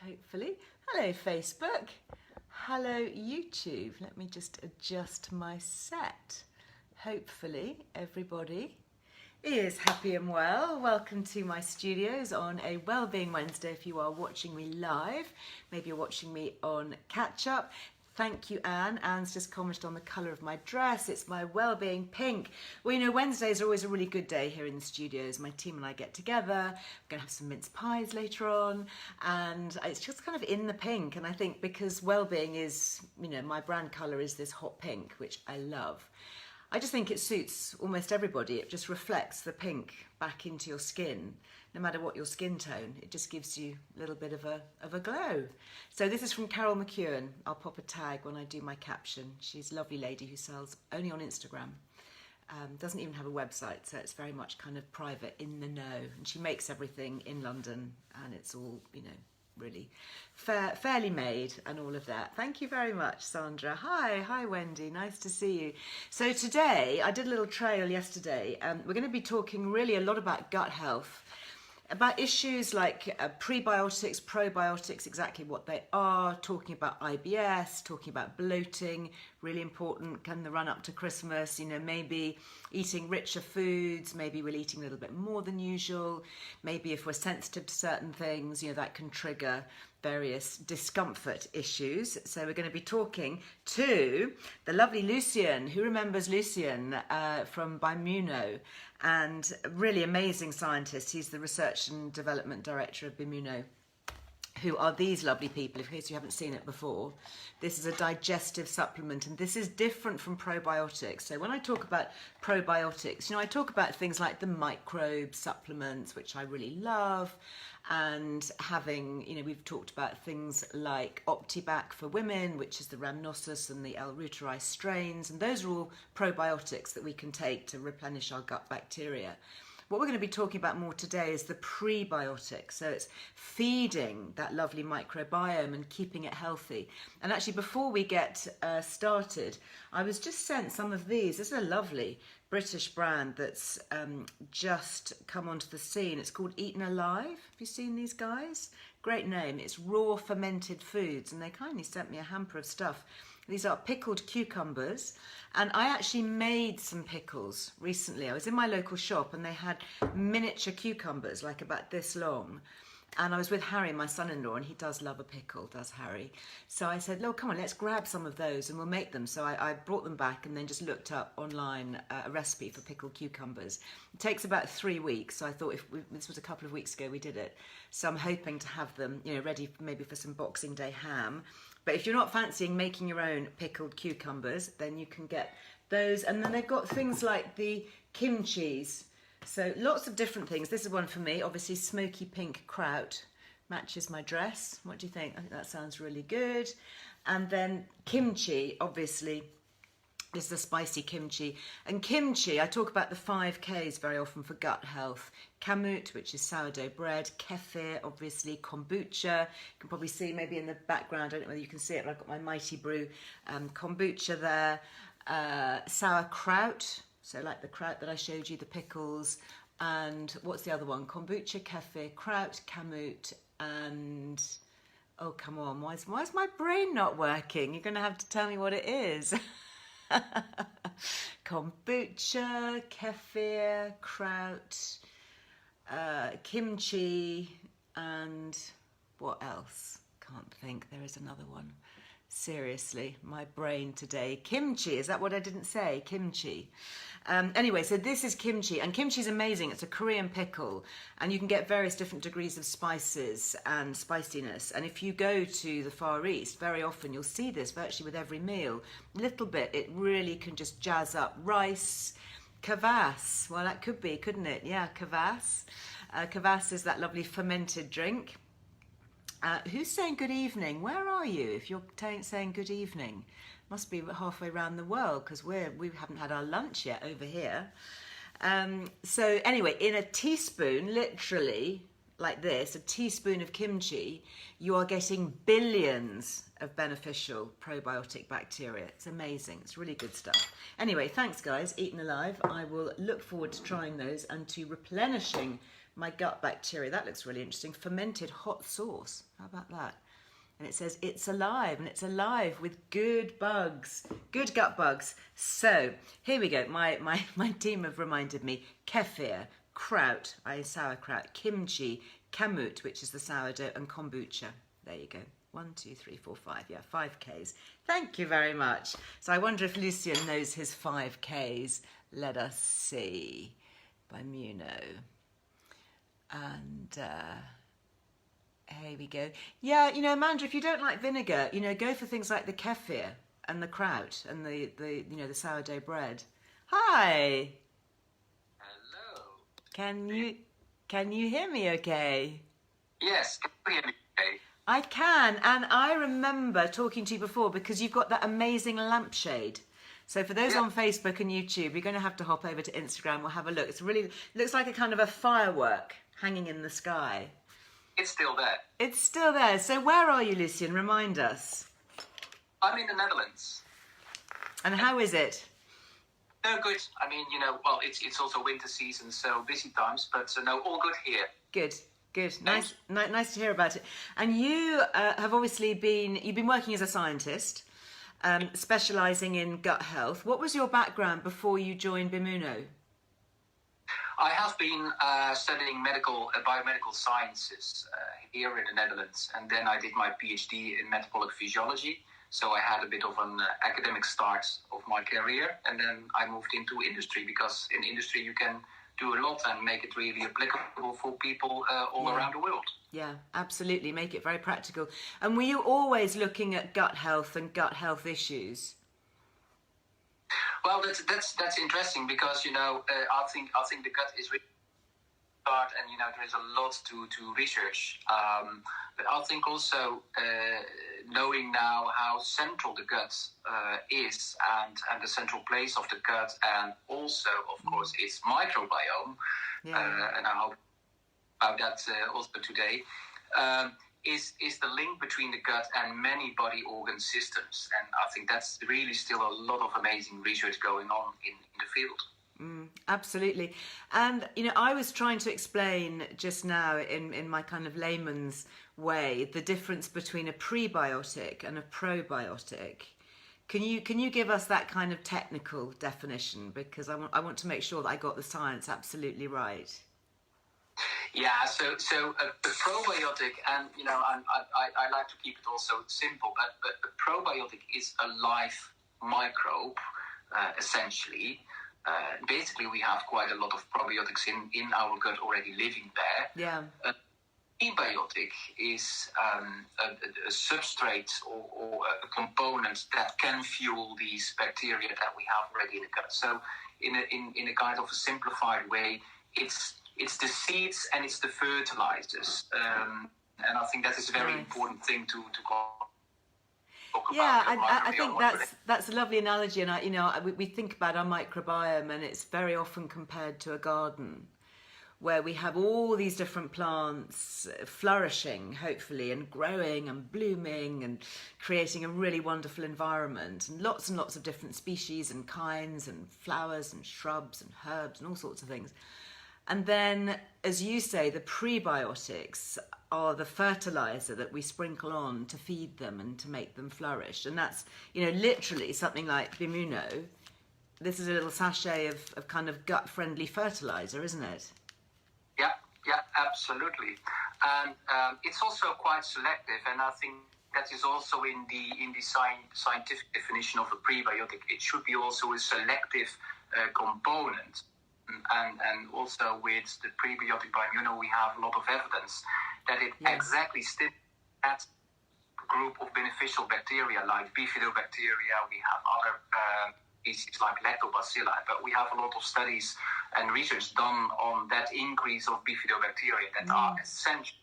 hopefully. Hello Facebook, hello YouTube. Let me just adjust my set. Hopefully everybody is happy and well. Welcome to my studios on a Wellbeing Wednesday if you are watching me live. Maybe you're watching me on catch up. Thank you, Anne. Anne's just commented on the colour of my dress. It's my Wellbeing pink. Well, you know, Wednesdays are always a really good day here in the studios. My team and I get together. We're going to have some mince pies later on. And it's just kind of in the pink. And I think because Wellbeing is, you know, my brand colour is this hot pink, which I love. I just think it suits almost everybody. It just reflects the pink back into your skin. No matter what your skin tone, it just gives you a little bit of a glow. So this is from Carol McEwen. I'll pop a tag when I do my caption. She's a lovely lady who sells only on Instagram. Doesn't even have a website, so it's very much kind of private, in the know. And she makes everything in London, and it's all, you know, really fairly made and all of that. Thank you very much, Sandra. Hi Wendy, nice to see you. So today, I did a little trail yesterday, and we're going to be talking really a lot about gut health, about issues like prebiotics, probiotics, exactly what they are, talking about IBS, talking about bloating, really important, kind of the run up to Christmas, you know, maybe eating richer foods, maybe we're eating a little bit more than usual, maybe if we're sensitive to certain things, you know, that can trigger various discomfort issues. So we're going to be talking to the lovely Lucien. Who remembers Lucien from Bimuno? And a really amazing scientist. He's the research and development director of Bimuno. Who are these lovely people, in case you haven't seen it before. This is a digestive supplement, and this is different from probiotics. So when I talk about probiotics, you know, I talk about things like the microbe supplements, which I really love, and having, you know, we've talked about things like Optibac for women, which is the Rhamnosus and the L. reuteri strains, and those are all probiotics that we can take to replenish our gut bacteria. What we're going to be talking about more today is the prebiotics. So it's feeding that lovely microbiome and keeping it healthy. And actually, before we get started, I was just sent some of these. This is a lovely British brand that's just come onto the scene. It's called Eaten Alive. Have you seen these guys? Great name. It's raw fermented foods, and they kindly sent me a hamper of stuff. These are pickled cucumbers, and I actually made some pickles recently. I was in my local shop and they had miniature cucumbers, like about this long. And I was with Harry, my son-in-law, and he does love a pickle, does Harry. So I said, look, come on, let's grab some of those and we'll make them. So I brought them back and then just looked up online a recipe for pickled cucumbers. It takes about 3 weeks. So I thought this was a couple of weeks ago we did it. So I'm hoping to have them, you know, ready maybe for some Boxing Day ham. But if you're not fancying making your own pickled cucumbers, then you can get those. And then they've got things like the kimchis. So lots of different things. This is one for me, obviously smoky pink kraut. Matches my dress. What do you think? I think that sounds really good. And then kimchi, obviously, is the spicy kimchi. And kimchi, I talk about the 5 Ks very often for gut health. Kamut, which is sourdough bread. Kefir, obviously. Kombucha. You can probably see maybe in the background, I don't know whether you can see it, but I've got my Mighty Brew kombucha there. Sauerkraut. So like the kraut that I showed you, the pickles, and what's the other one? Kombucha, kefir, kraut, kamut, and oh, come on, why is my brain not working? You're going to have to tell me what it is. Kombucha, kefir, kraut, kimchi, and what else? Can't think. There is another one. Seriously, my brain today. Kimchi, is that what I didn't say? Kimchi. Anyway, so this is kimchi, and kimchi is amazing. It's a Korean pickle, and you can get various different degrees of spices and spiciness. And if you go to the Far East, very often you'll see this virtually with every meal. A little bit, it really can just jazz up rice. Kvass, well, that could be, couldn't it? Yeah, kvass. Kvass is that lovely fermented drink. Who's saying good evening? Where are you if you're saying good evening? Must be halfway around the world because we haven't had our lunch yet over here. So anyway, in a teaspoon, literally like this, a teaspoon of kimchi, you are getting billions of beneficial probiotic bacteria. It's amazing. It's really good stuff. Anyway, thanks guys. Eaten Alive. I will look forward to trying those and to replenishing my gut bacteria. That looks really interesting. Fermented hot sauce. How about that? And it says it's alive, and it's alive with good bugs, good gut bugs. So here we go. My team have reminded me: kefir, kraut, sauerkraut, kimchi, kamut, which is the sourdough, and kombucha. There you go. 1, 2, 3, 4, 5. Yeah, 5 Ks. Thank you very much. So I wonder if Lucien knows his 5 Ks. Let us see. Bimuno. And here we go. Yeah, you know, Amanda, if you don't like vinegar, you know, go for things like the kefir and the kraut and the the sourdough bread. Hi. Hello. Can you hear me okay? Yes, can you hear me okay? I can, and I remember talking to you before because you've got that amazing lampshade. So for those on Facebook and YouTube, you're going to have to hop over to Instagram. We'll have a look. It's really looks like a kind of a firework hanging in the sky. It's still there. It's still there. So where are you, Lucien? Remind us. I'm in the Netherlands. And how is it? No, good. I mean, you know, well, it's also winter season, so busy times, but no, all good here. Good. Good, nice to hear about it. And you have obviously you've been working as a scientist, specialising in gut health. What was your background before you joined Bimuno? I have been studying biomedical sciences here in the Netherlands, and then I did my PhD in metabolic physiology. So I had a bit of an academic start of my career, and then I moved into industry because in industry you can do a lot and make it really applicable for people all around the world. Yeah, absolutely. Make it very practical. And were you always looking at gut health and gut health issues? Well, that's interesting because, you know, I think the gut is really hard, and, you know, there is a lot to research. But I think also knowing now how central the gut is and the central place of the gut, and also, of course, its microbiome, and I hope about that also today, is the link between the gut and many body organ systems. And I think that's really still a lot of amazing research going on in the field. Absolutely. And, you know, I was trying to explain just now in my kind of layman's way the difference between a prebiotic and a probiotic. Can you give us that kind of technical definition? Because I want to make sure that I got the science absolutely right. Yeah, so a probiotic, and, you know, I like to keep it also simple, but a probiotic is a live microbe, essentially. Basically, we have quite a lot of probiotics in our gut already living there. Yeah. A prebiotic is a substrate or a component that can fuel these bacteria that we have already in the gut. So, in a kind of a simplified way, it's the seeds and it's the fertilizers, and I think that is a very important thing to talk about. Yeah, I think that's a lovely analogy, and we think about our microbiome, and it's very often compared to a garden, where we have all these different plants flourishing, hopefully, and growing and blooming and creating a really wonderful environment, and lots of different species and kinds and flowers and shrubs and herbs and all sorts of things. And then, as you say, the prebiotics are the fertilizer that we sprinkle on to feed them and to make them flourish. And that's, you know, literally something like Bimuno. This is a little sachet of kind of gut-friendly fertilizer, isn't it? Yeah, absolutely. And it's also quite selective, and I think that is also in the scientific definition of a prebiotic. It should be also a selective component. And also with the prebiotic Bimuno, we have a lot of evidence that it exactly stimulates that group of beneficial bacteria like bifidobacteria. We have other species like lactobacilli, but we have a lot of studies and research done on that increase of bifidobacteria that are essential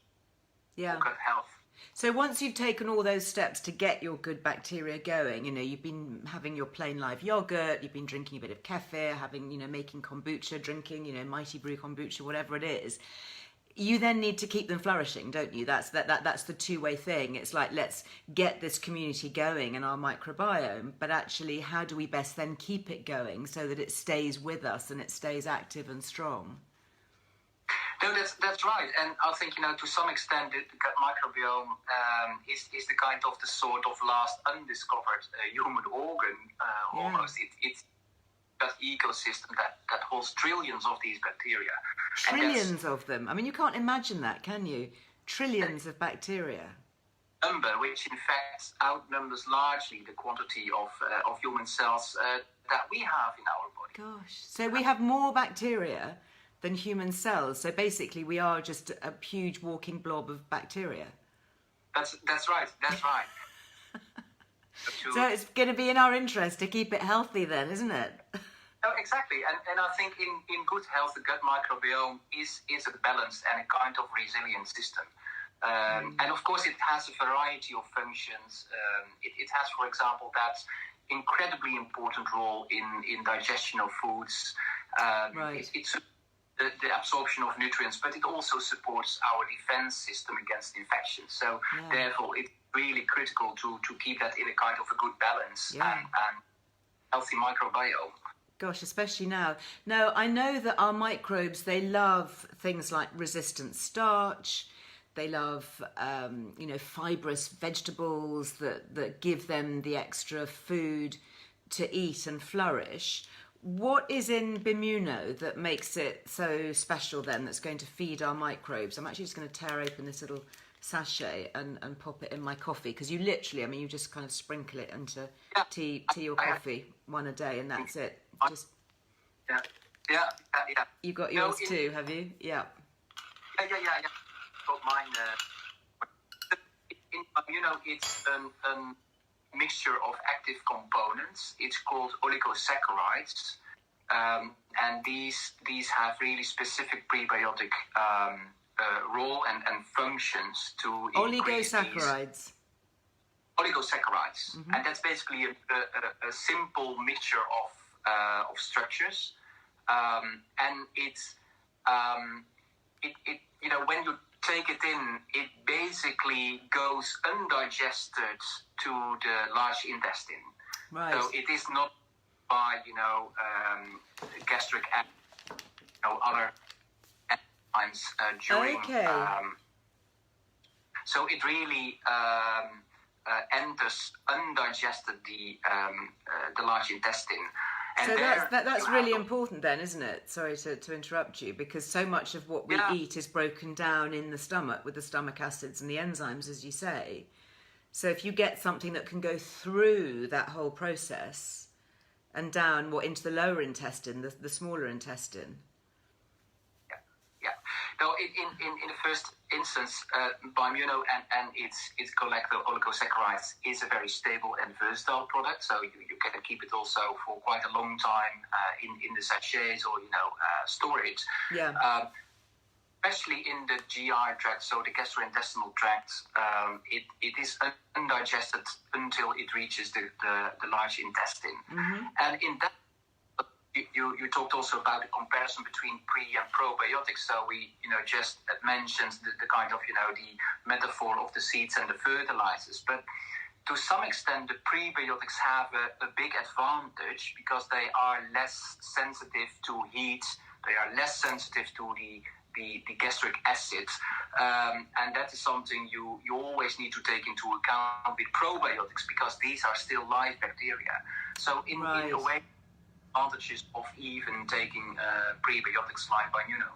for gut health. So once you've taken all those steps to get your good bacteria going, you know, you've been having your plain live yogurt, you've been drinking a bit of kefir, making kombucha, drinking, mighty brew kombucha, whatever it is, you then need to keep them flourishing, don't you? That's the two-way thing. It's like, let's get this community going in our microbiome, but actually, how do we best then keep it going so that it stays with us and it stays active and strong? No, that's right, and I think to some extent the gut microbiome is the kind of the sort of last undiscovered human organ almost. It's that ecosystem that holds trillions of these bacteria. Trillions of them. I mean, you can't imagine that, can you? Trillions of bacteria. Number which in fact outnumbers largely the quantity of human cells that we have in our body. Gosh, so we have more bacteria than human cells. So basically, we are just a huge walking blob of bacteria. That's right. That's right. So it's going to be in our interest to keep it healthy, then, isn't it? No, exactly, and I think in good health, the gut microbiome is a balanced and a kind of resilient system. And of course, it has a variety of functions. It has, for example, that incredibly important role in digestion of foods. Right. It's the absorption of nutrients, but it also supports our defense system against infections. So therefore, it's really critical to keep that in a kind of a good balance and healthy microbiome. Gosh, especially now. Now, I know that our microbes, they love things like resistant starch. They love, fibrous vegetables that give them the extra food to eat and flourish. What is in Bimuno that makes it so special then, that's going to feed our microbes? I'm actually just going to tear open this little sachet and pop it in my coffee, because you literally, I mean, you just kind of sprinkle it into tea or coffee, one a day, and that's it. Just Yeah. You got yours too, have you? Yeah. Yeah. Got mine. In Bimuno, it's a mixture of active components. It's called oligosaccharides, and these have really specific prebiotic role and functions to increase oligosaccharides. Oligosaccharides, and that's basically a simple mixture of structures, and it's when you take it in, it basically goes undigested to the large intestine. Right. So it is not by gastric acid, other enzymes during. Okay. So it really enters undigested the large intestine. And so that's really important then, isn't it? Sorry to interrupt you, because so much of what we eat is broken down in the stomach with the stomach acids and the enzymes, as you say. So if you get something that can go through that whole process and down into the lower intestine, the smaller intestine. Yeah. No, in the first instance, Bimuno and its collector oligosaccharides is a very stable and versatile product. So you can keep it also for quite a long time in the sachets or store it. Yeah. Especially in the GI tract, so the gastrointestinal tract, it is undigested until it reaches the large intestine. And in that, you talked also about the comparison between pre and probiotics. So we just mentioned the kind of the metaphor of the seeds and the fertilizers, but to some extent the prebiotics have a big advantage because they are less sensitive to heat, they are less sensitive to the gastric acids, and that is something you always need to take into account with probiotics, because these are still live bacteria. So in a way, advantages of even taking prebiotics like Bimuno.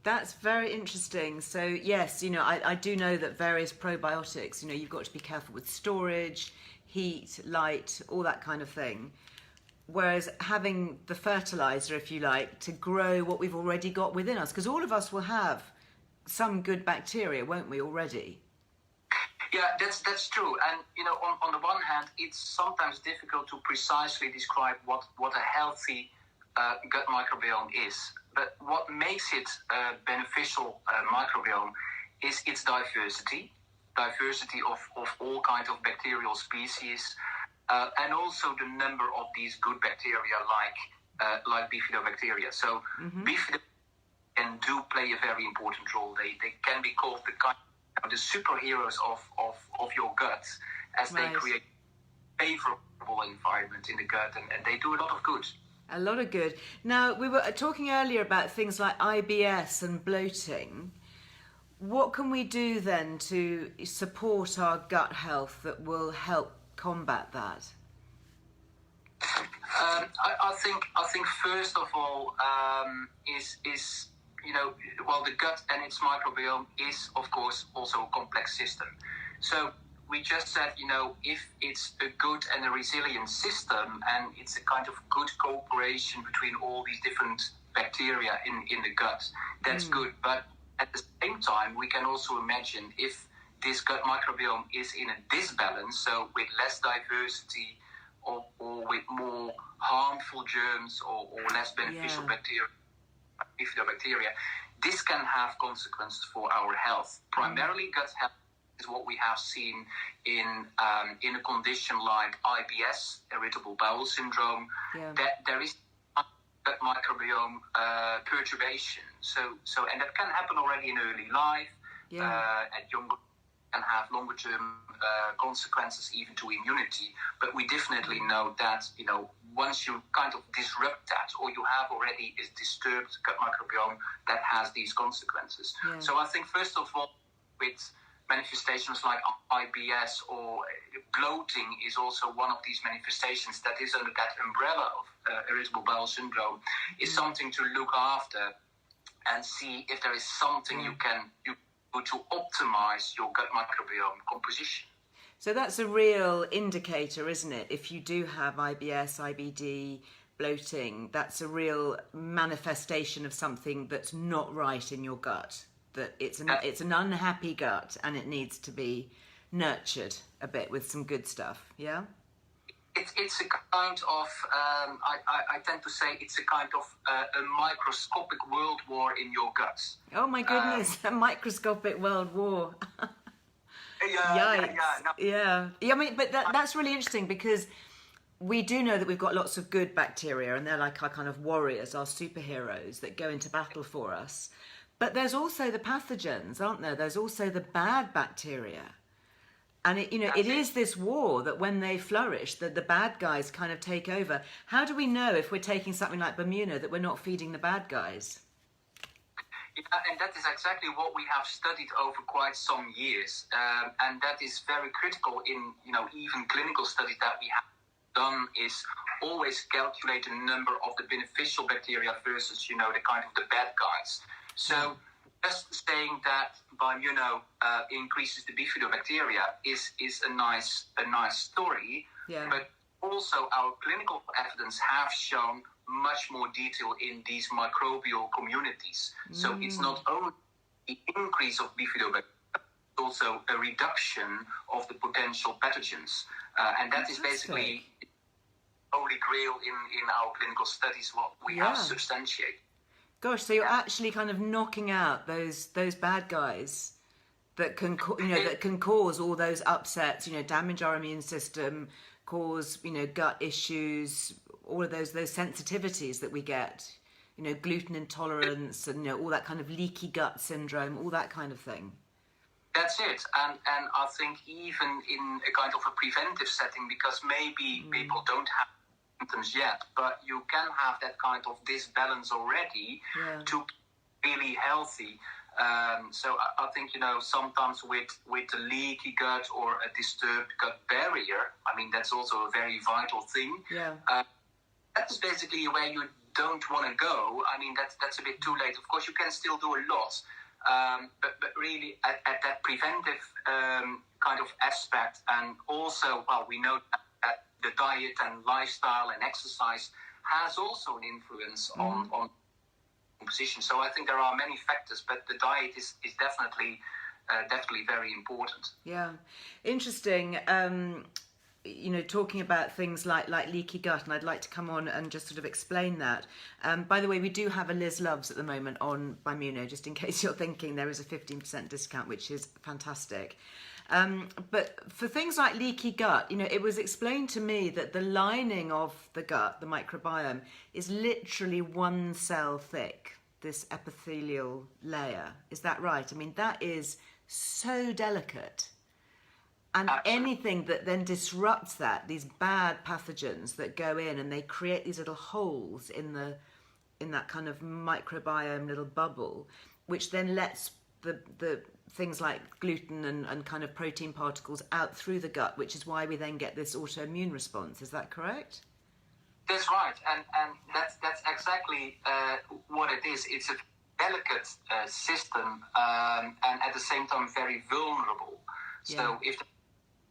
That's very interesting. So yes, I do know that various probiotics, you've got to be careful with storage, heat, light, all that kind of thing. Whereas having the fertilizer, if you like, to grow what we've already got within us, because all of us will have some good bacteria, won't we, already? Yeah, that's true. And, on the one hand, it's sometimes difficult to precisely describe what a healthy gut microbiome is. But what makes it a beneficial microbiome is its diversity of all kinds of bacterial species, and also the number of these good bacteria like bifidobacteria. So bifidobacteria do play a very important role. They can be called the superheroes of your gut, as they create a favorable environment in the gut, and they do a lot of good. A lot of good. Now, we were talking earlier about things like IBS and bloating. What can we do then to support our gut health that will help combat that? I think first of all is well, the gut and its microbiome is of course also a complex system. So we just said, if it's a good and a resilient system and it's a kind of good cooperation between all these different bacteria in the gut, that's good. But at the same time, we can also imagine if this gut microbiome is in a disbalance, so with less diversity or with more harmful germs or less beneficial bacteria, bifidobacteria, this can have consequences for our health. Primarily gut health is what we have seen in a condition like IBS, irritable bowel syndrome, that there is gut microbiome perturbation. So and that can happen already in early life, at younger, can have longer term consequences even to immunity. But we definitely know that, once you kind of disrupt that or you have already a disturbed gut microbiome, that has these consequences. So I think first of all, with manifestations like IBS or bloating is also one of these manifestations that is under that umbrella of irritable bowel syndrome, is something to look after and see if there is something you can do to optimize your gut microbiome composition. So that's a real indicator, isn't it? If you do have IBS, IBD, bloating, that's a real manifestation of something that's not right in your gut. That it's an unhappy gut and it needs to be nurtured a bit with some good stuff. Yeah. It's a kind of I tend to say it's a kind of a microscopic world war in your guts. Oh my goodness, a microscopic world war. Yikes. Yeah. I mean, but that's really interesting because we do know that we've got lots of good bacteria and they're like our kind of warriors, our superheroes that go into battle for us. But there's also the pathogens, aren't there? There's also the bad bacteria. And it is this war that when they flourish, the bad guys kind of take over. How do we know if we're taking something like Bimuno that we're not feeding the bad guys? Yeah, and that is exactly what we have studied over quite some years. And that is very critical in, even clinical studies that we have done, is always calculate the number of the beneficial bacteria versus, the kind of the bad guys. So just saying that Bimuno increases the bifidobacteria is a nice story. Yeah. But also our clinical evidence have shown much more detail in these microbial communities. So it's not only the increase of bifidobacteria, but also a reduction of the potential pathogens. And that is basically the holy grail in our clinical studies, what we have substantiated. Gosh, so you're actually kind of knocking out those bad guys that can that can cause all those upsets, damage our immune system, cause gut issues, all of those sensitivities that we get, gluten intolerance and all that kind of leaky gut syndrome, all that kind of thing. That's it, and I think even in a kind of a preventive setting, because maybe people don't have symptoms yet, but you can have that kind of disbalance already to be really healthy. So I think, sometimes with a leaky gut or a disturbed gut barrier, I mean, that's also a very vital thing. Yeah. That's basically where you don't want to go. I mean, that's a bit too late. Of course, you can still do a lot, but really at that preventive kind of aspect, and also, we know that the diet and lifestyle and exercise has also an influence on composition. So I think there are many factors, but the diet is definitely very important. Yeah, interesting. Talking about things like leaky gut, and I'd like to come on and just sort of explain that. By the way, we do have a Liz Loves at the moment on Bimuno, just in case you're thinking there is a 15% discount, which is fantastic. But for things like leaky gut, it was explained to me that the lining of the gut, the microbiome, is literally one cell thick, this epithelial layer. Is that right? I mean, that is so delicate. And Absolutely. anything that then disrupts that, these bad pathogens that go in and they create these little holes in that kind of microbiome little bubble, which then lets the things like gluten and kind of protein particles out through the gut, which is why we then get this autoimmune response. Is that correct? That's right, and that's exactly what it is. It's a delicate system, and at the same time very vulnerable. So if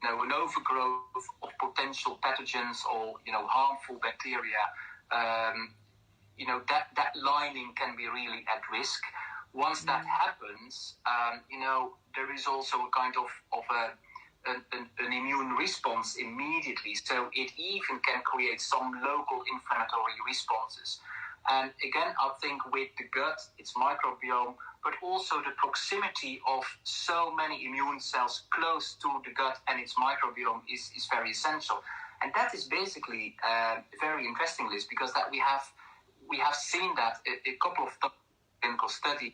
an overgrowth of potential pathogens or harmful bacteria, that lining can be really at risk. Once that happens, there is also a kind of an immune response immediately. So it even can create some local inflammatory responses. And again, I think with the gut, its microbiome, but also the proximity of so many immune cells close to the gut and its microbiome is very essential. And that is basically very interesting, Liz, because that we have seen that a couple of clinical studies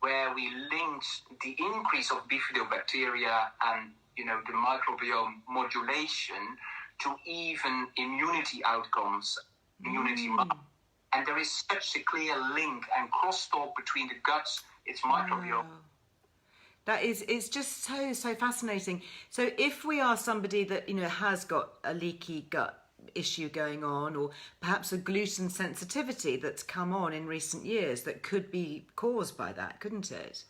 where we linked the increase of bifidobacteria and the microbiome modulation to even immunity outcomes, immunity. And there is such a clear link and crosstalk between the guts, its microbiome. Wow. That is, it's just so fascinating. So if we are somebody that, has got a leaky gut issue going on, or perhaps a gluten sensitivity that's come on in recent years that could be caused by that, couldn't it?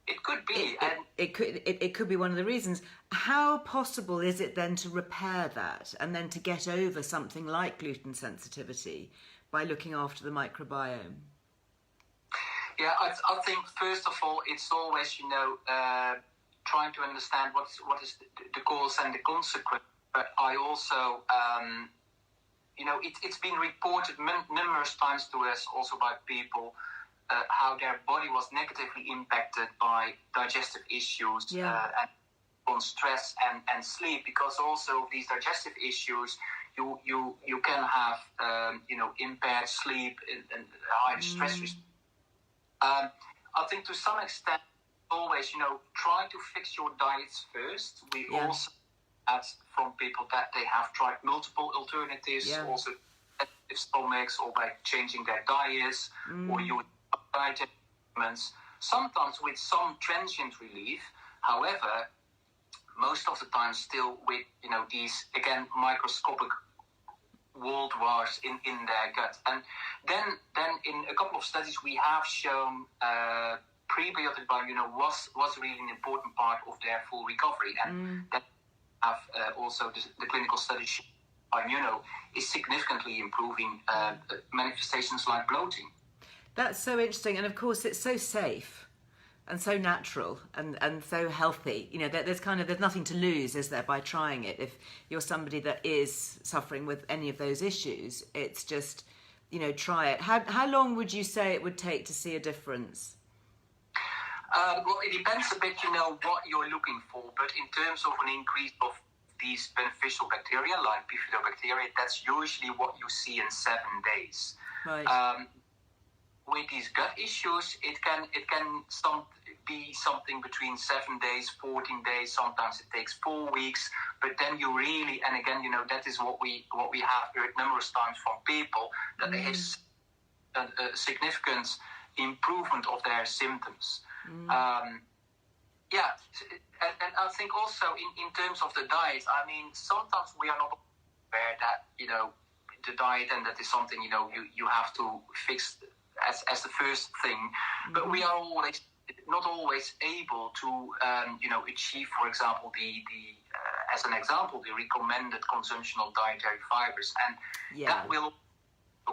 It could be. It could be one of the reasons. How possible is it then to repair that and then to get over something like gluten sensitivity by looking after the microbiome? Yeah, I think first of all, it's always, trying to understand what is the cause and the consequence. But I also, it's been reported numerous times to us also by people how their body was negatively impacted by digestive issues and on stress and sleep, because also these digestive issues, you can have impaired sleep and high stress response. I think to some extent, always, try to fix your diets first. We also had from people that they have tried multiple alternatives, also stomachs, or by changing their diets, or using diet supplements, sometimes with some transient relief. However, most of the time still with, these, again, microscopic walled wars in their gut. And then in a couple of studies we have shown prebiotic Bimuno was really an important part of their full recovery. And that have also the clinical studies Bimuno is significantly improving manifestations like bloating. That's so interesting, and of course it's so safe and so natural and so healthy. There's nothing to lose, is there, by trying it? If you're somebody that is suffering with any of those issues, it's just, try it. How long would you say it would take to see a difference? Well, it depends a bit, what you're looking for. But in terms of an increase of these beneficial bacteria, like bifidobacteria, that's usually what you see in 7 days. Right. With these gut issues, it can be something between 7 days, 14 days. Sometimes it takes 4 weeks. But then you really, and again, that is what we have heard numerous times from people, that there is a significant improvement of their symptoms. And I think also in terms of the diet, I mean, sometimes we are not aware that, the diet, and that is something, you have to fix as the first thing. But we are not always able to, achieve, for example, as an example, the recommended consumption of dietary fibers. And that will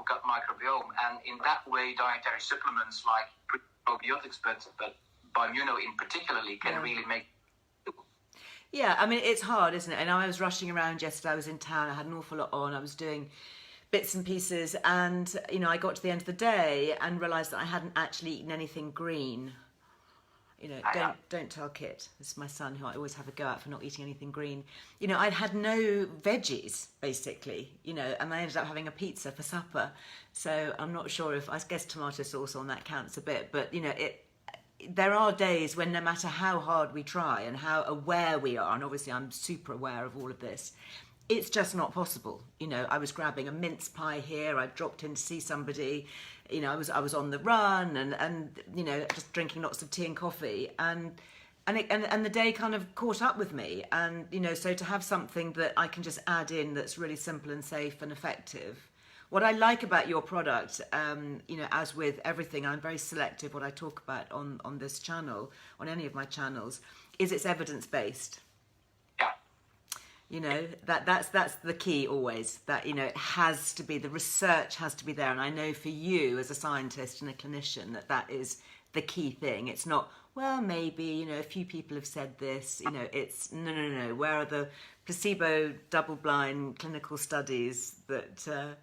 gut microbiome. And in that way, dietary supplements like probiotics, but Bimuno in particularly, can really make. Yeah, I mean, it's hard, isn't it? And I was rushing around yesterday. I was in town. I had an awful lot on. I was doing bits and pieces, and I got to the end of the day and realised that I hadn't actually eaten anything green. Don't tell Kit. This is my son, who I always have a go at for not eating anything green. I'd had no veggies, basically, and I ended up having a pizza for supper. So I'm not sure if, I guess tomato sauce on that counts a bit, but there are days when no matter how hard we try and how aware we are, and obviously I'm super aware of all of this, it's just not possible. You know, I was grabbing a mince pie here, I dropped in to see somebody, you know, I was on the run and you know, just drinking lots of tea and coffee, and the day kind of caught up with me. And you know, so to have something that I can just add in that's really simple and safe and effective. What I like about your product, you know, as with everything, I'm very selective what I talk about on this channel, on any of my channels, is it's evidence-based. Yeah. You know, that's the key always, that, you know, it has to be, the research has to be there. And I know for you as a scientist and a clinician that is the key thing. It's not, well, maybe, you know, a few people have said this, you know, it's no. Where are the placebo double-blind clinical studies that...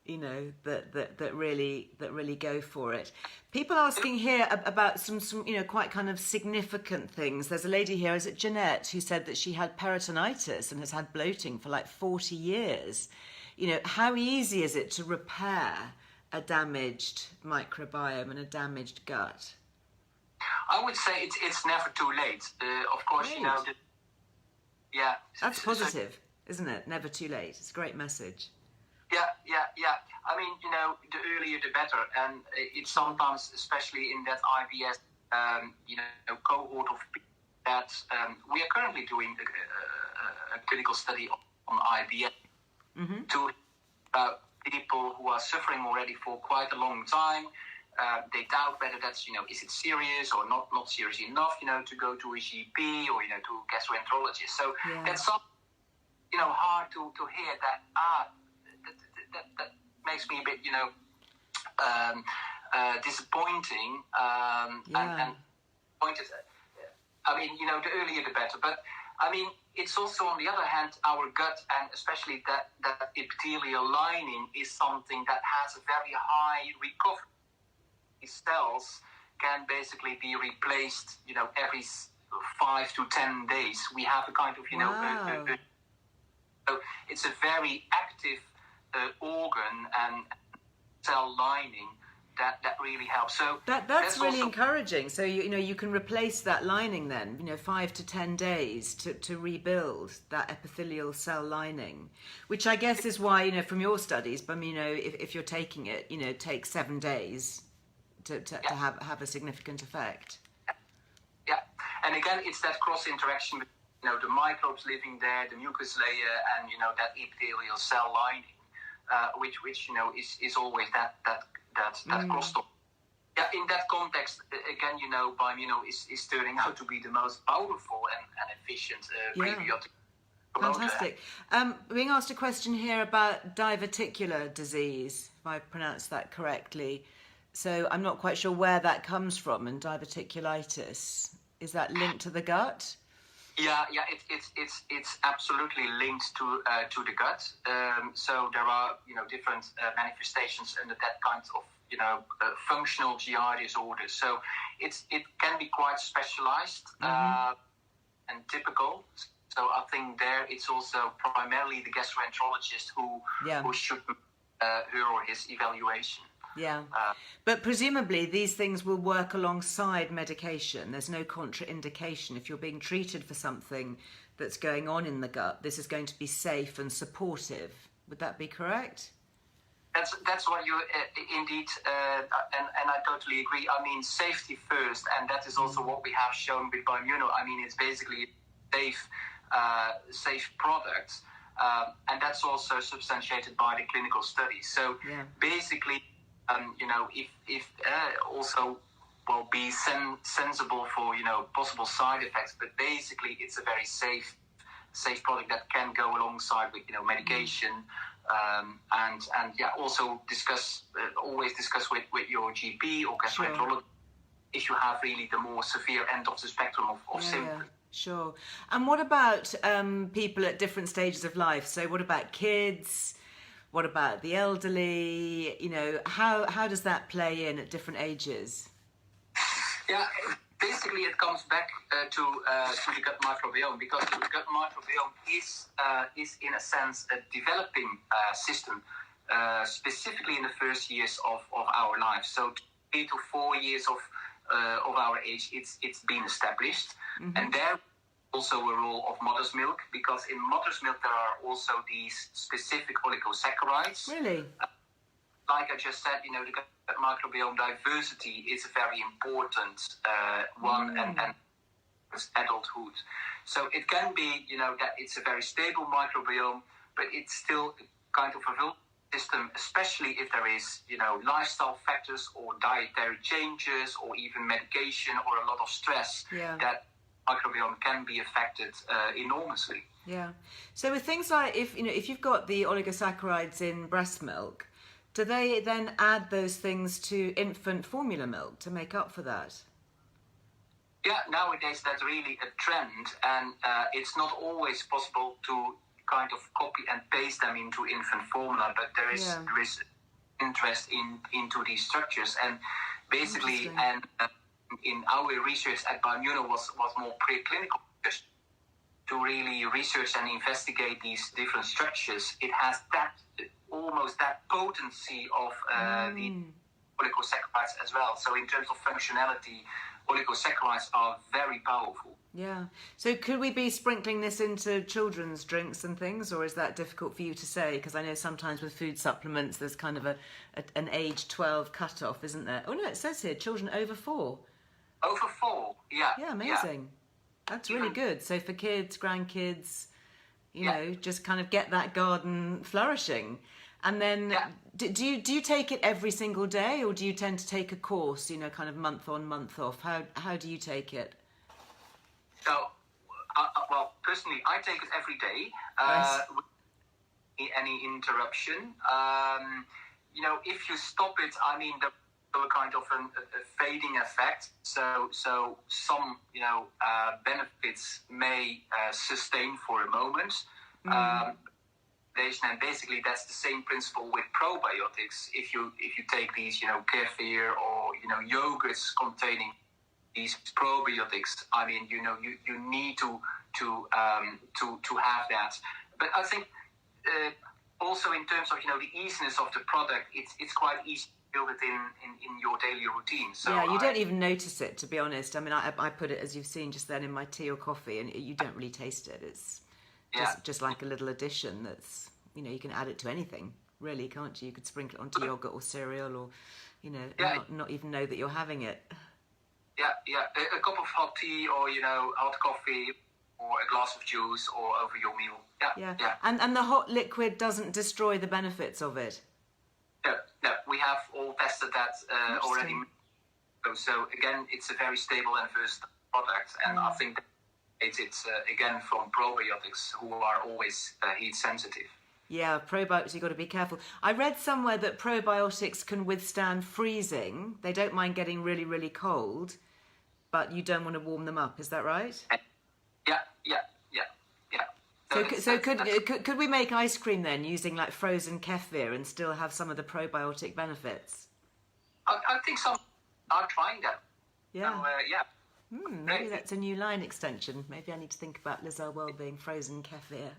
you know, that really go for it. People asking here about some you know, quite kind of significant things. There's a lady here, is it Jeanette, who said that she had peritonitis and has had bloating for like 40 years. You know, how easy is it to repair a damaged microbiome and a damaged gut? I would say it's never too late. Of course, Great. you know. Yeah. That's positive, isn't it? Never too late. It's a great message. Yeah. I mean, you know, the earlier the better, and it's sometimes, especially in that IBS, you know, cohort of people that we are currently doing a clinical study on IBS to people who are suffering already for quite a long time. They doubt whether that's, you know, is it serious or not serious enough, you know, to go to a GP or, you know, to a gastroenterologist. So that's something, you know, hard to hear that. That makes me a bit, you know, disappointing and pointed. I mean, you know, the earlier the better. But I mean, it's also on the other hand, our gut and especially that epithelial lining is something that has a very high recovery. These cells can basically be replaced, you know, every 5 to 10 days. We have a kind of, you know, so it's a very active organ and cell lining that really helps. So that's really also encouraging. So you know, you can replace that lining then, you know, 5 to 10 days to rebuild that epithelial cell lining, which I guess is why, you know, from your studies, but you know, if you're taking it, you know, it takes 7 days to have a significant effect. Yeah, and again, it's that cross interaction with, you know, the microbes living there, the mucus layer, and you know, that epithelial cell lining. Which you know is always that crosstalk. Yeah, in that context, again, you know, Bimuno is turning out to be the most powerful and efficient prebiotic. Fantastic. Being asked a question here about diverticular disease, if I pronounced that correctly. So I'm not quite sure where that comes from. And diverticulitis, is that linked to the gut? Yeah, it's absolutely linked to the gut. So there are, you know, different manifestations under that kind of, you know, functional GI disorders. So it can be quite specialized and typical. So I think there it's also primarily the gastroenterologist who should her or his evaluation. Yeah, but presumably these things will work alongside medication. There's no contraindication. If you're being treated for something that's going on in the gut, this is going to be safe and supportive. Would that be correct? That's what you indeed, and I totally agree. I mean, safety first, and that is also what we have shown with Bimuno. I mean, it's basically safe product, and that's also substantiated by the clinical studies. So basically, you know, if also be sensible for, you know, possible side effects, but basically it's a very safe product that can go alongside with, you know, medication, and also always discuss with your GP or gastroenterologist if you have really the more severe end of the spectrum of symptoms. Sure. And what about people at different stages of life? So what about kids? What about the elderly? You know, how does that play in at different ages? Yeah, basically it comes back to the gut microbiome, because the gut microbiome is in a sense a developing system, specifically in the first years of our life. So 3 to 4 years of of our age, it's been established. And there also a role of mother's milk, because in mother's milk there are also these specific oligosaccharides. Really? Like I just said, the gut microbiome diversity is a very important one, and adulthood. So it can be, that it's a very stable microbiome, but it's still kind of a vulnerable system, especially if there is, lifestyle factors or dietary changes or even medication or a lot of stress. That microbiome can be affected enormously. Yeah. So with things like if you've got the oligosaccharides in breast milk, do they then add those things to infant formula milk to make up for that? Yeah, nowadays that's really a trend, and it's not always possible to kind of copy and paste them into infant formula, but there is interest into these structures, and basically, and in our research at Bimuno was more preclinical research to really research and investigate these different structures. It has almost that potency of the oligosaccharides as well. So in terms of functionality, oligosaccharides are very powerful. Yeah. So could we be sprinkling this into children's drinks and things, or is that difficult for you to say? Because I know sometimes with food supplements there's kind of an age 12 cutoff, isn't there? Oh no, it says here children over 4. Over 4, yeah. Yeah, amazing. That's really good. So for kids, grandkids, you know, just kind of get that garden flourishing. And then do you take it every single day, or do you tend to take a course, kind of month on, month off? How do you take it? So, well, personally, I take it every day without any interruption. If you stop it, I mean, there's a kind of a fading effect. So some, benefits may sustain for a moment. And basically that's the same principle with probiotics. If you take these, kefir or yogurts containing these probiotics, I mean, you need to have that. But I think also in terms of the easiness of the product, it's quite easy to build it in your daily routine. So yeah, you don't even notice it, to be honest. I mean, I put it, as you've seen just then, in my tea or coffee, and you don't really taste it. It's just like a little addition that's, you can add it to anything, really, can't you? You could sprinkle it onto yogurt or cereal, or, not even know that you're having it. Yeah. A cup of hot tea, or, hot coffee, or a glass of juice, or over your meal. Yeah. And the hot liquid doesn't destroy the benefits of it? No, we have all tested that already. So, again, it's a very stable and versatile product, and I think it's again, from probiotics, who are always heat sensitive. Yeah, probiotics, you've got to be careful. I read somewhere that probiotics can withstand freezing. They don't mind getting really, really cold, but you don't want to warm them up. Is that right? Yeah. So could we make ice cream then using like frozen kefir and still have some of the probiotic benefits? I think some are trying that. Yeah. So, maybe that's a new line extension. Maybe I need to think about Earle Wellbeing frozen kefir.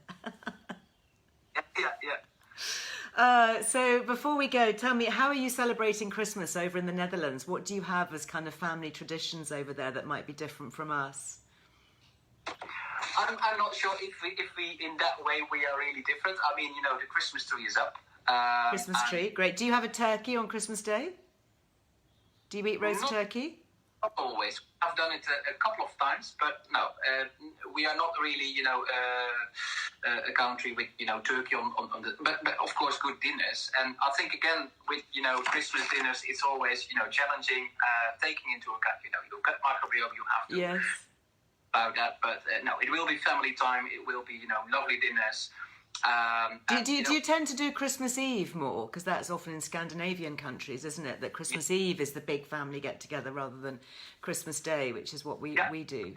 Yeah. So before we go, tell me, how are you celebrating Christmas over in the Netherlands? What do you have as kind of family traditions over there that might be different from us? I'm not sure if we in that way we are really different. I mean, the Christmas tree is up. Christmas tree, great. Do you have a turkey on Christmas Day? Do you eat roast turkey? Not always. I've done it a couple of times, but no, we are not really, a country with, turkey on the. But of course, good dinners. And I think again with Christmas dinners, it's always challenging, taking into account your gut microbiome. You have to about that, but no, it will be family time. It will be lovely dinners. Do you tend to do Christmas Eve more? Because that's often in Scandinavian countries, isn't it? That Christmas Eve is the big family get-together rather than Christmas Day, which is what we do.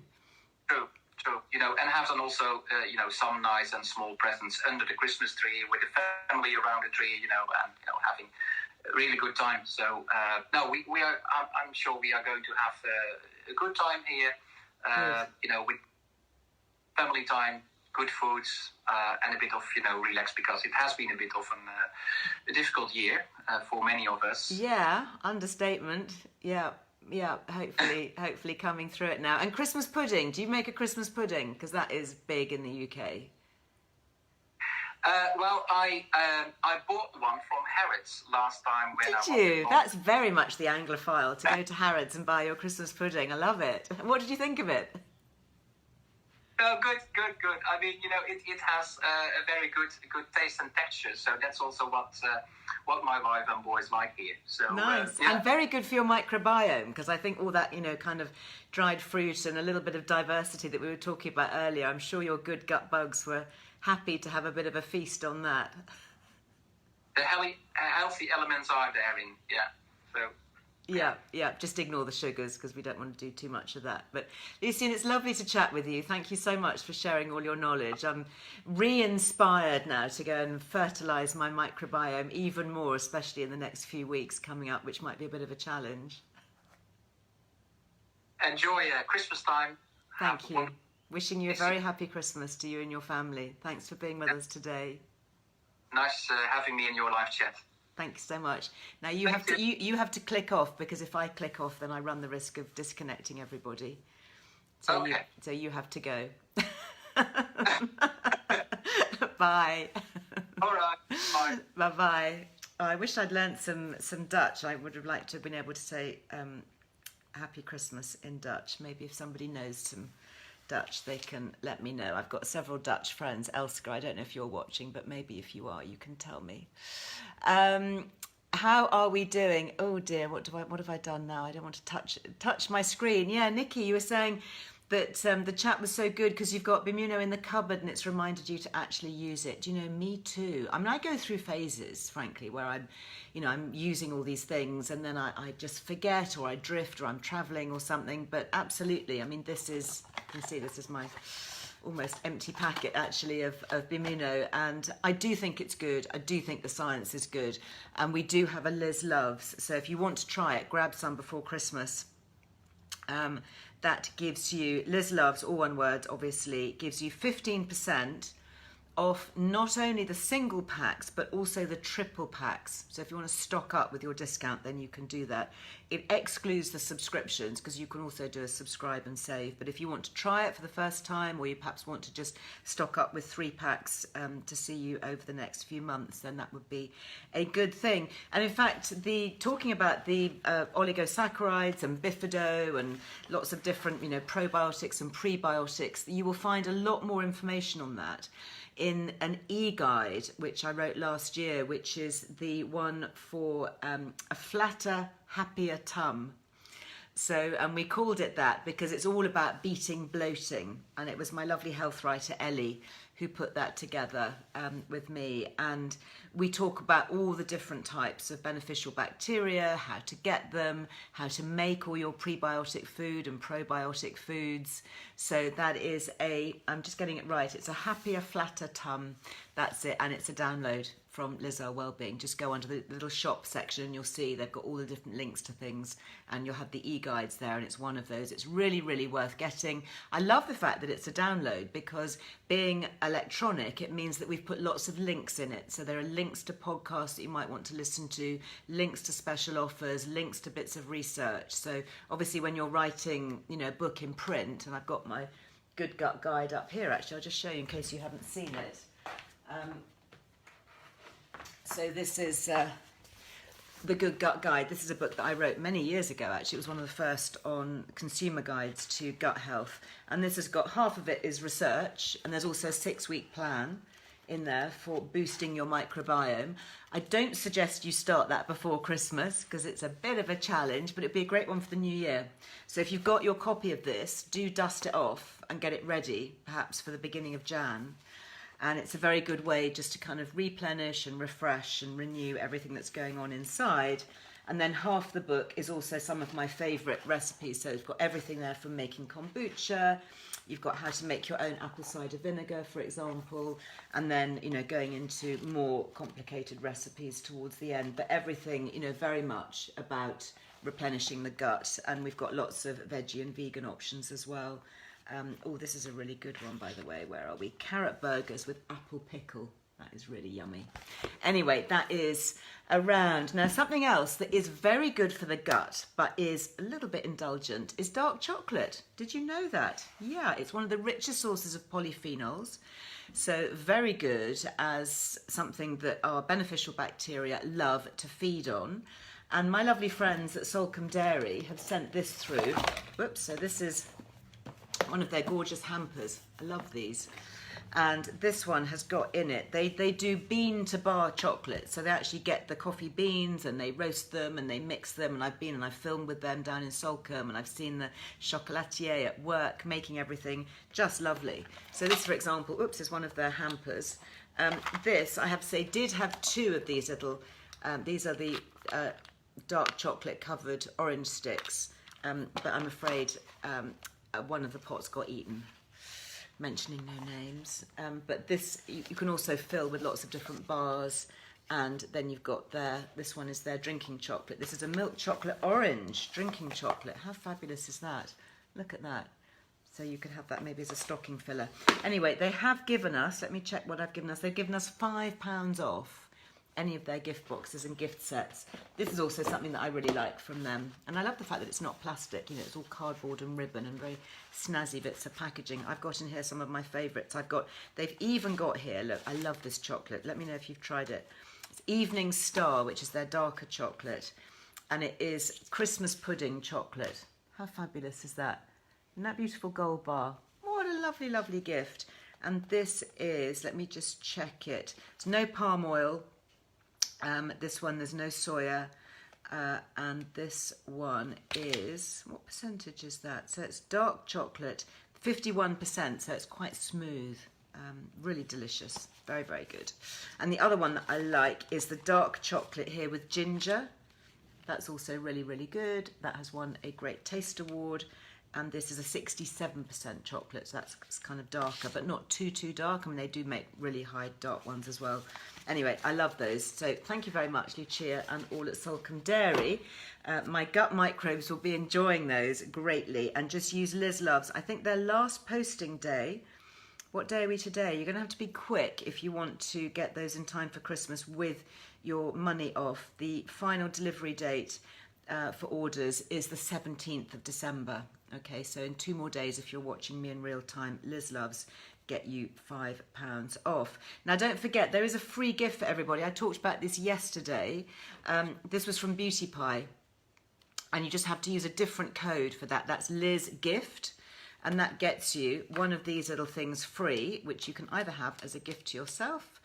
True. And have then also, some nice and small presents under the Christmas tree with the family around the tree, and, having a really good time. So, no, we are, I'm sure we are going to have a good time here, with family time, good foods, and a bit of, relax, because it has been a bit of a difficult year for many of us. Yeah, understatement. Yeah, hopefully coming through it now. And Christmas pudding, do you make a Christmas pudding? Because that is big in the UK. Well, I bought one from Harrods last time when I was Did you? in That's very much the Anglophile, to go to Harrods and buy your Christmas pudding. I love it. What did you think of it? Oh, good. I mean, it has a very good taste and texture. So that's also what my wife and boys like here. So nice. And very good for your microbiome, because I think all that, kind of dried fruit and a little bit of diversity that we were talking about earlier, I'm sure your good gut bugs were happy to have a bit of a feast on that. The healthy elements are there so. Yeah, just ignore the sugars because we don't want to do too much of that. But Lucian, it's lovely to chat with you. Thank you so much for sharing all your knowledge. I'm re-inspired now to go and fertilise my microbiome even more, especially in the next few weeks coming up, which might be a bit of a challenge. Enjoy Christmas time. Thank you. Wishing you a very happy Christmas to you and your family. Thanks for being with us today. Nice having me in your live chat. Thanks so much. Now you have to click off, because if I click off, then I run the risk of disconnecting everybody. So okay. So you have to go. Bye. All right. Bye. Bye. I wish I'd learnt some Dutch. I would have liked to have been able to say Happy Christmas in Dutch. Maybe if somebody knows some Dutch, they can let me know. I've got several Dutch friends. Elske, I don't know if you're watching, but maybe if you are, you can tell me. How are we doing? Oh dear, what have I done now? I don't want to touch my screen. Yeah, Nikki, you were saying that the chat was so good because you've got Bimuno in the cupboard and it's reminded you to actually use it. Do you know, me too. I mean, I go through phases, frankly, where I'm using all these things and then I just forget, or I drift, or I'm traveling or something. But absolutely, I mean, you can see this is my almost empty packet actually of Bimuno, and I do think it's good. I do think the science is good, and we do have a Liz Loves, so if you want to try it, grab some before Christmas. That gives you, Liz Loves, all one word obviously, gives you 15% off not only the single packs but also the triple packs. So if you want to stock up with your discount, then you can do that. It excludes the subscriptions because you can also do a subscribe and save. But if you want to try it for the first time, or you perhaps want to just stock up with 3 packs to see you over the next few months, then that would be a good thing. And in fact, talking about the oligosaccharides and bifido and lots of different probiotics and prebiotics, you will find a lot more information on that in an e-guide which I wrote last year, which is the one for a flatter, happier tum. So, and we called it that because it's all about beating bloating, and it was my lovely health writer Ellie who put that together with me, and we talk about all the different types of beneficial bacteria, how to get them, how to make all your prebiotic food and probiotic foods. So that is I'm just getting it right, it's a happier, flatter tum, that's it, and it's a download from Earle Wellbeing. Just go under the little shop section and you'll see they've got all the different links to things, and you'll have the e-guides there, and it's one of those. It's really, really worth getting. I love the fact that it's a download, because being electronic, it means that we've put lots of links in it. So there are links to podcasts that you might want to listen to, links to special offers, links to bits of research. So obviously when you're writing, a book in print, and I've got my Good Gut Guide up here, actually, I'll just show you in case you haven't seen it. So this is the Good Gut Guide. This is a book that I wrote many years ago, actually. It was one of the first on consumer guides to gut health. And this has got, half of it is research, and there's also a 6-week plan in there for boosting your microbiome. I don't suggest you start that before Christmas because it's a bit of a challenge, but it'd be a great one for the new year. So if you've got your copy of this, do dust it off and get it ready, perhaps for the beginning of Jan. And it's a very good way just to kind of replenish and refresh and renew everything that's going on inside. And then half the book is also some of my favourite recipes. So it's got everything there from making kombucha, you've got how to make your own apple cider vinegar, for example, and then, going into more complicated recipes towards the end. But everything, very much about replenishing the gut. And we've got lots of veggie and vegan options as well. Oh, this is a really good one, by the way. Where are we? Carrot burgers with apple pickle. That is really yummy. Anyway, that is around. Now, something else that is very good for the gut, but is a little bit indulgent, is dark chocolate. Did you know that? Yeah, it's one of the richest sources of polyphenols. So very good as something that our beneficial bacteria love to feed on. And my lovely friends at Salcombe Dairy have sent this through. Whoops, so this is one of their gorgeous hampers. I love these. And this one has got in it, they do bean to bar chocolate. So they actually get the coffee beans and they roast them and they mix them. And I've been and I've filmed with them down in Salcombe, and I've seen the chocolatier at work making everything just lovely. So this, for example, oops, is one of their hampers. This, I have to say, did have two of these little, these are the dark chocolate covered orange sticks. But I'm afraid one of the pots got eaten. Mentioning no names, but this you can also fill with lots of different bars, and then you've got this one is their drinking chocolate. This is a milk chocolate orange drinking chocolate. How fabulous is that? Look at that. So you could have that maybe as a stocking filler. Anyway, they have given us, let me check what I've given us. They've given us £5 off any of their gift boxes and gift sets. This is also something that I really like from them. And I love the fact that it's not plastic, you know, it's all cardboard and ribbon and very snazzy bits of packaging. I've got in here some of my favourites. They've even got here, look, I love this chocolate. Let me know if you've tried it. It's Evening Star, which is their darker chocolate. And it is Christmas pudding chocolate. How fabulous is that? Isn't that beautiful gold bar? What a lovely, lovely gift. And this is, let me just check it. It's no palm oil. This one, there's no soya, and this one is, what percentage is that? So it's dark chocolate, 51%, so it's quite smooth, really delicious, very, very good. And the other one that I like is the dark chocolate here with ginger. That's also really, really good. That has won a Great Taste Award. And this is a 67% chocolate, so that's kind of darker, but not too dark. I mean, they do make really high dark ones as well. Anyway, I love those. So thank you very much, Lucia and all at Salcombe Dairy. My gut microbes will be enjoying those greatly. And just use Liz Loves. I think their last posting day, what day are we today? You're going to have to be quick if you want to get those in time for Christmas with your money off. The final delivery date for orders is the 17th of December. Okay, so in 2 more days, if you're watching me in real time, Liz Loves get you £5 off. Now, don't forget, there is a free gift for everybody. I talked about this yesterday. This was from Beauty Pie, and you just have to use a different code for that. That's Liz Gift, and that gets you one of these little things free, which you can either have as a gift to yourself,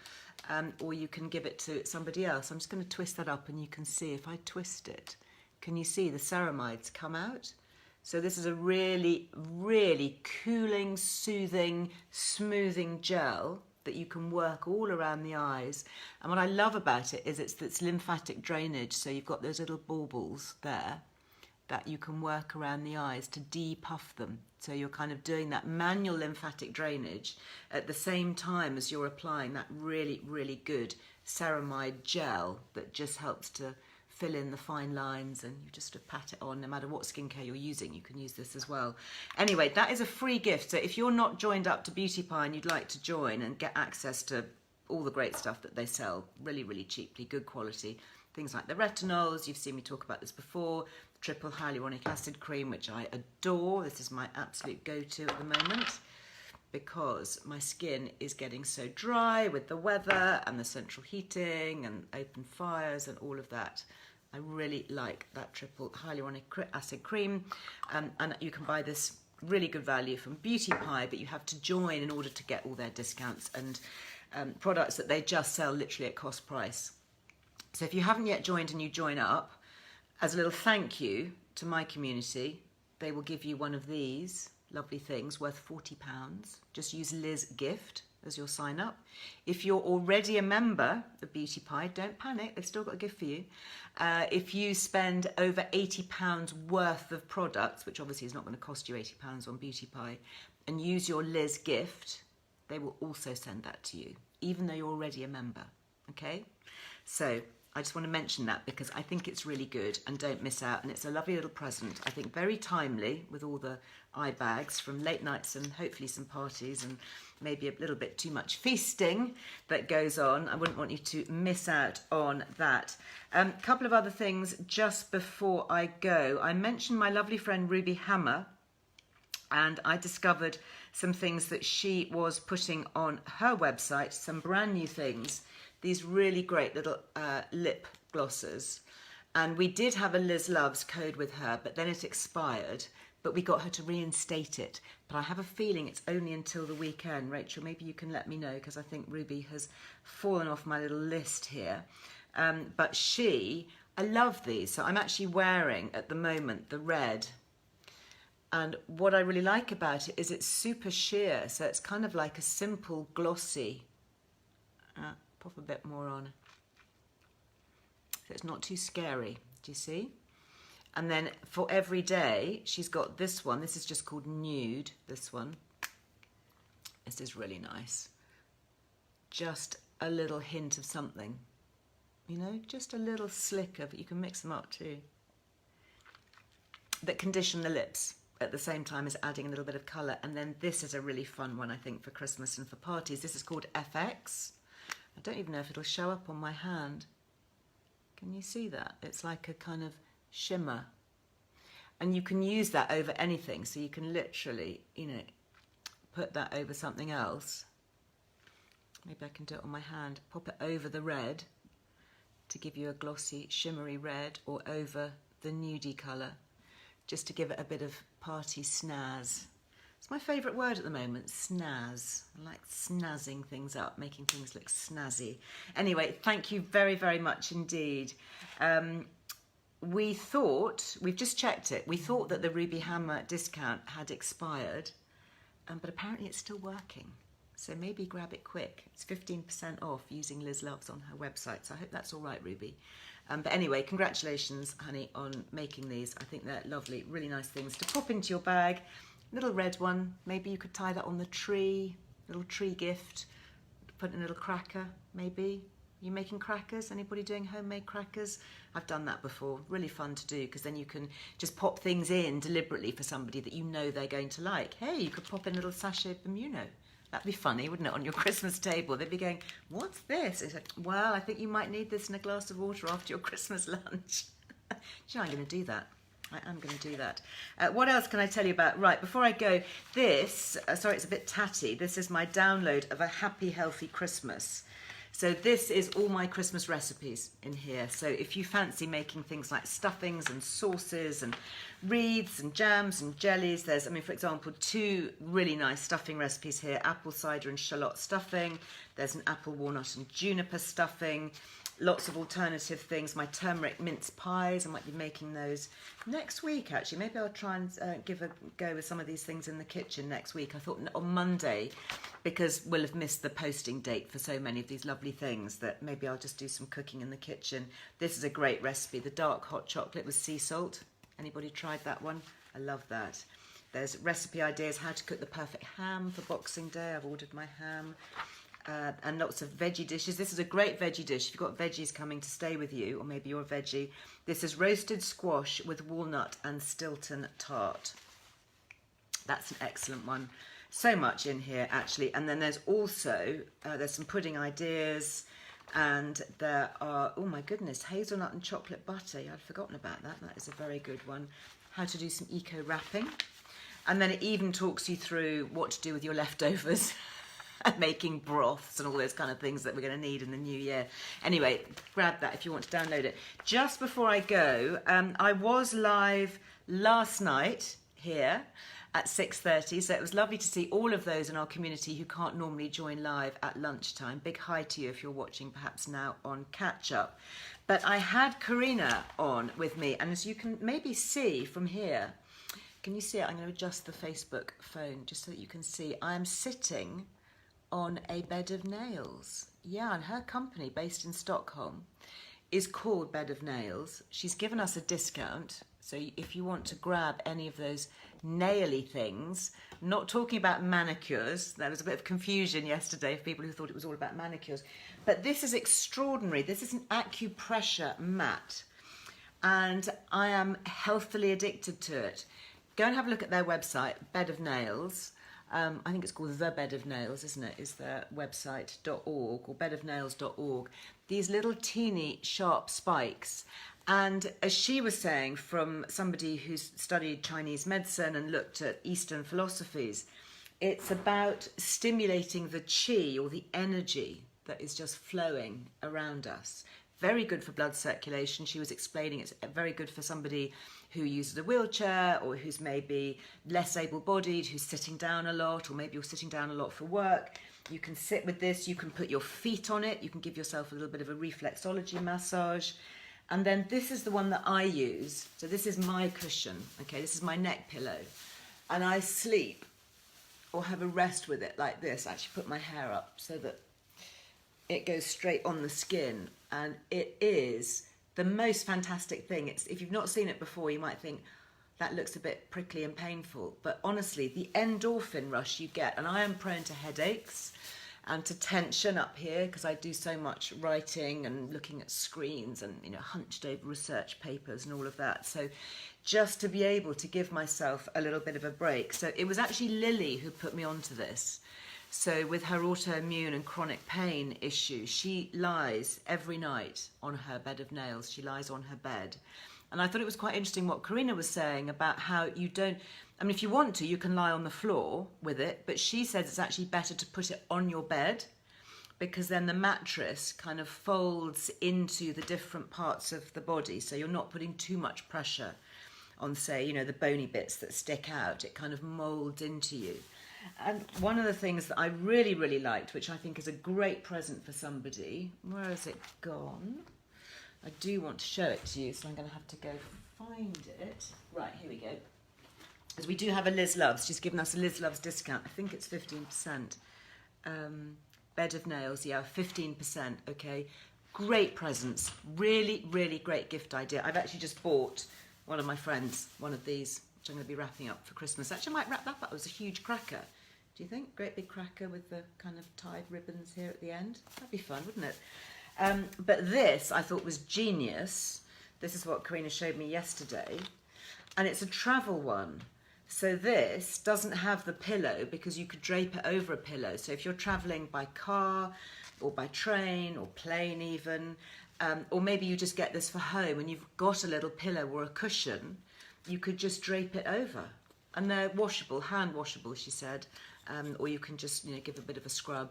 or you can give it to somebody else. I'm just going to twist that up, and you can see if I twist it. Can you see the ceramides come out? So this is a really, really cooling, soothing, smoothing gel that you can work all around the eyes. And what I love about it is it's lymphatic drainage. So you've got those little baubles there that you can work around the eyes to depuff them. So you're kind of doing that manual lymphatic drainage at the same time as you're applying that really, really good ceramide gel that just helps to fill in the fine lines, and you just sort of pat it on. No matter what skincare you're using, you can use this as well. Anyway, that is a free gift. So if you're not joined up to Beauty Pie and you'd like to join and get access to all the great stuff that they sell, really, really cheaply, good quality, things like the retinols, you've seen me talk about this before, triple hyaluronic acid cream, which I adore. This is my absolute go-to at the moment, because my skin is getting so dry with the weather and the central heating and open fires and all of that. I really like that triple hyaluronic acid cream, and you can buy this really good value from Beauty Pie, but you have to join in order to get all their discounts and products that they just sell literally at cost price. So if you haven't yet joined and you join up, as a little thank you to my community, they will give you one of these lovely things worth £40. Just use Liz Gift as your sign up. If you're already a member of Beauty Pie, don't panic, they've still got a gift for you. If you spend over £80 worth of products, which obviously is not going to cost you £80 on Beauty Pie, and use your Liz Gift, they will also send that to you, even though you're already a member. Okay? So I just want to mention that because I think it's really good, and don't miss out. And it's a lovely little present, I think very timely with all the eye bags from late nights and hopefully some parties and maybe a little bit too much feasting that goes on. I wouldn't want you to miss out on that. A couple of other things just before I go. I mentioned my lovely friend Ruby Hammer, and I discovered some things that she was putting on her website, some brand new things, these really great little lip glosses. And we did have a Liz Loves code with her, but then it expired, but we got her to reinstate it. But I have a feeling it's only until the weekend. Rachel, maybe you can let me know, because I think Ruby has fallen off my little list here. But I love these. So I'm actually wearing at the moment the red. And what I really like about it is it's super sheer. So it's kind of like a simple glossy. Pop a bit more on. So it's not too scary. Do you see? And then for every day, she's got this one. This is just called Nude, this one. This is really nice. Just a little hint of something. You know, just a little slick of, you can mix them up too. That condition the lips at the same time as adding a little bit of colour. And then this is a really fun one, I think, for Christmas and for parties. This is called FX. I don't even know if it'll show up on my hand. Can you see that? It's like a kind of shimmer. And you can use that over anything. So you can literally, you know, put that over something else. Maybe I can do it on my hand. Pop it over the red to give you a glossy, shimmery red, or over the nudie colour, just to give it a bit of party snazz. It's my favourite word at the moment, snazz. I like snazzing things up, making things look snazzy. Anyway, thank you very, very much indeed. We've just checked it, we thought that the Ruby Hammer discount had expired, but apparently it's still working. So maybe grab it quick. It's 15% off using Liz Loves on her website. So I hope that's all right, Ruby. But anyway, congratulations, honey, on making these. I think they're lovely, really nice things to pop into your bag. Little red one, maybe you could tie that on the tree, little tree gift, put in a little cracker, maybe. Are you making crackers? Anybody doing homemade crackers? I've done that before, really fun to do, because then you can just pop things in deliberately for somebody that you know they're going to like. Hey, you could pop in a little sachet of Bimuno. That'd be funny, wouldn't it, on your Christmas table? They'd be going, what's this? It's like, well, I think you might need this in a glass of water after your Christmas lunch. Do you know, I'm going to do that. I am going to do that. What else can I tell you about? Right, before I go, this, sorry, it's a bit tatty. This is my download of A Happy, Healthy Christmas. So this is all my Christmas recipes in here. So if you fancy making things like stuffings and sauces and wreaths and jams and jellies, there's, I mean, for example, 2 really nice stuffing recipes here, apple cider and shallot stuffing. There's an apple, walnut and juniper stuffing. Lots of alternative things. My turmeric mince pies, I might be making those next week, actually. Maybe I'll try and give a go with some of these things in the kitchen next week. I thought on Monday, because we'll have missed the posting date for so many of these lovely things, that maybe I'll just do some cooking in the kitchen. This is a great recipe, the dark hot chocolate with sea salt. Anybody tried that one? I love that. There's recipe ideas, how to cook the perfect ham for Boxing Day. I've ordered my ham. And lots of veggie dishes. This is a great veggie dish if you've got veggies coming to stay with you, or maybe you're a veggie. This is roasted squash with walnut and Stilton tart. That's an excellent one. So much in here, actually. And then there's also, there's some pudding ideas, and there are, oh my goodness, hazelnut and chocolate butter. I'd forgotten about that. That is a very good one. How to do some eco wrapping. And then it even talks you through what to do with your leftovers. Making broths and all those kind of things that we're going to need in the new year. Anyway, grab that if you want to download it. Just before I go, I was live last night here at 6:30, so it was lovely to see all of those in our community who can't normally join live at lunchtime. Big hi to you if you're watching perhaps now on catch up. But I had Karina on with me, and as you can maybe see from here, can you see it? I'm going to adjust the Facebook phone just so that you can see. I am sitting on a bed of nails. Yeah, and her company, based in Stockholm, is called Bed of Nails. She's given us a discount, So if you want to grab any of those naily things, not talking about manicures, there was a bit of confusion yesterday for people who thought it was all about manicures, but this is extraordinary. This is an acupressure mat, and I am healthily addicted to it. Go and have a look at their website, Bed of Nails. I think it's called The Bed of Nails, isn't it? Is their website.org or bedofnails.org. These little teeny sharp spikes. And as she was saying, from somebody who's studied Chinese medicine and looked at Eastern philosophies, it's about stimulating the qi, or the energy that is just flowing around us. Very good for blood circulation. She was explaining it's very good for somebody who uses a wheelchair, or who's maybe less able-bodied, who's sitting down a lot, or maybe you're sitting down a lot for work. You can sit with this, you can put your feet on it, you can give yourself a little bit of a reflexology massage. And then this is the one that I use. So this is my cushion, okay? This is my neck pillow. And I sleep or have a rest with it like this. I actually put my hair up so that it goes straight on the skin. And it is the most fantastic thing. If you've not seen it before, you might think that looks a bit prickly and painful. But honestly, the endorphin rush you get, and I am prone to headaches and to tension up here because I do so much writing and looking at screens and, you know, hunched over research papers and all of that. So just to be able to give myself a little bit of a break. So it was actually Lily who put me onto this. So with her autoimmune and chronic pain issue, she lies every night on her bed of nails. She lies on her bed. And I thought it was quite interesting what Karina was saying about how you don't, I mean, if you want to, you can lie on the floor with it, but she says it's actually better to put it on your bed, because then the mattress kind of folds into the different parts of the body. So you're not putting too much pressure on, say, you know, the bony bits that stick out. It kind of molds into you. And one of the things that I really, really liked, which I think is a great present for somebody, where has it gone? I do want to show it to you, so I'm going to have to go find it. Right, here we go. Because we do have a Liz Loves. She's given us a Liz Loves discount. I think it's 15%. Bed of Nails, yeah, 15%, okay. Great presents. Really, really great gift idea. I've actually just bought one of my friends one of these, which I'm going to be wrapping up for Christmas. Actually, I might wrap that up. It was a huge cracker. Do you think? Great big cracker with the kind of tied ribbons here at the end. That'd be fun, wouldn't it? But this I thought was genius. This is what Karina showed me yesterday. And it's a travel one. So this doesn't have the pillow because you could drape it over a pillow. So if you're traveling by car or by train or plane even, or maybe you just get this for home and you've got a little pillow or a cushion, you could just drape it over. And they're washable, hand washable, she said. Or you can just, you know, give a bit of a scrub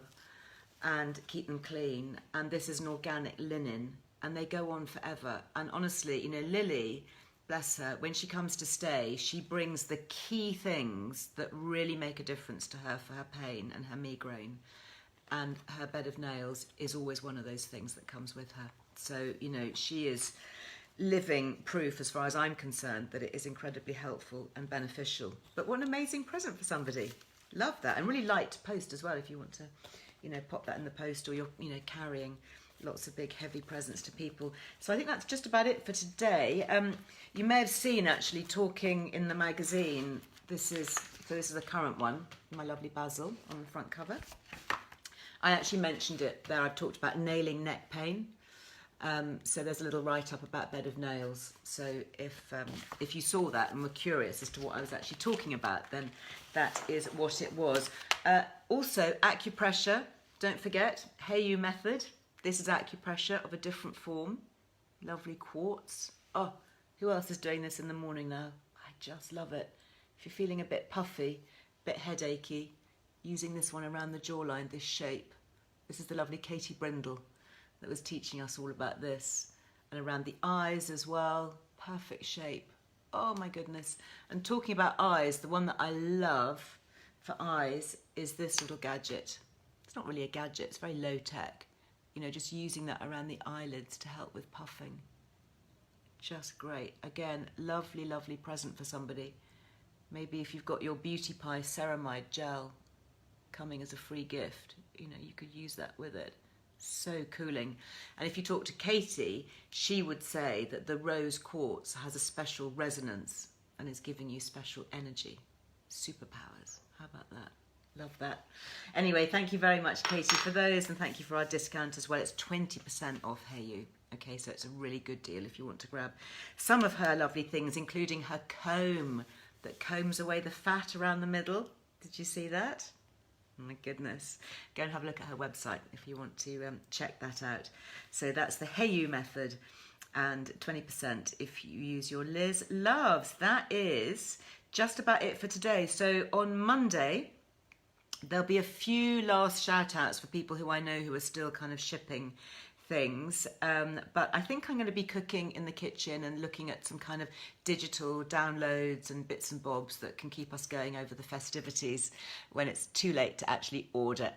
and keep them clean. And this is an organic linen, and they go on forever. And honestly, you know, Lily, bless her, when she comes to stay, she brings the key things that really make a difference to her for her pain and her migraine. And her bed of nails is always one of those things that comes with her. So, you know, she is living proof, as far as I'm concerned, that it is incredibly helpful and beneficial. But what an amazing present for somebody. Love that. And really light to post as well, if you want to, you know, pop that in the post, or you're, you know, carrying lots of big heavy presents to people. So I think that's just about it for today. You may have seen, actually, talking in the magazine, this is a current one, my lovely Basil on the front cover. I actually mentioned it there. I've talked about nailing neck pain. So there's a little write-up about bed of nails. So if you saw that and were curious as to what I was actually talking about, then that is what it was. Also, acupressure, don't forget, Heiyu method. This is acupressure of a different form. Lovely quartz. Oh, who else is doing this in the morning now? I just love it. If you're feeling a bit puffy, a bit headachy, using this one around the jawline, this shape. This is the lovely Katie Brindle that was teaching us all about this. And around the eyes as well. Perfect shape. Oh my goodness. And talking about eyes, the one that I love for eyes is this little gadget. It's not really a gadget, it's very low tech. You know, just using that around the eyelids to help with puffing. Just great. Again, lovely, lovely present for somebody. Maybe if you've got your Beauty Pie ceramide gel coming as a free gift, you know, you could use that with it. So cooling. And if you talk to Katie, she would say that the rose quartz has a special resonance and is giving you special energy. Superpowers. How about that? Love that. Anyway, thank you very much, Katie, for those, and thank you for our discount as well. It's 20% off Hey You. Okay, so it's a really good deal if you want to grab some of her lovely things, including her comb that combs away the fat around the middle. Did you see that? Oh my goodness. Go and have a look at her website if you want to check that out. So that's the Hey You method, and 20% if you use your Liz Loves. That is just about it for today. So on Monday, there'll be a few last shout outs for people who I know who are still kind of shipping things, but I think I'm going to be cooking in the kitchen and looking at some kind of digital downloads and bits and bobs that can keep us going over the festivities when it's too late to actually order